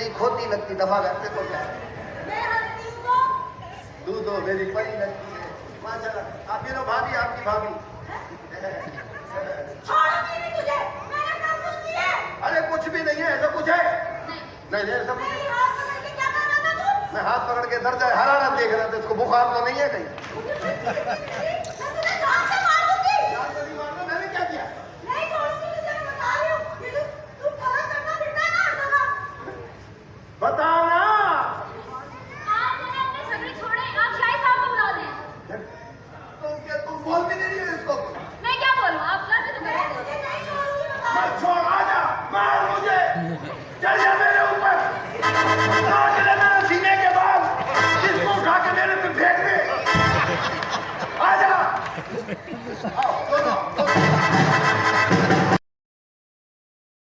नहीं खोती लगती, दफा करते तो क्या है? दूध हो मेरी परी लगती है माशाल्लाह। आप ये लो भाभी, आपकी भाभी। अरे कुछ भी नहीं है, ऐसा कुछ है नहीं ऐसा कुछ। मैं हाथ पकड़ के दर्जा हरारत देख रहा था, इसको बुखार तो नहीं है कहीं? मैंने क्या किया? बताना। तुम बोल भी नहीं रही हो इसको? मैं क्या बोलूं? आप छोड़, आजा, मार मुझे, चल जा मेरे ऊपर।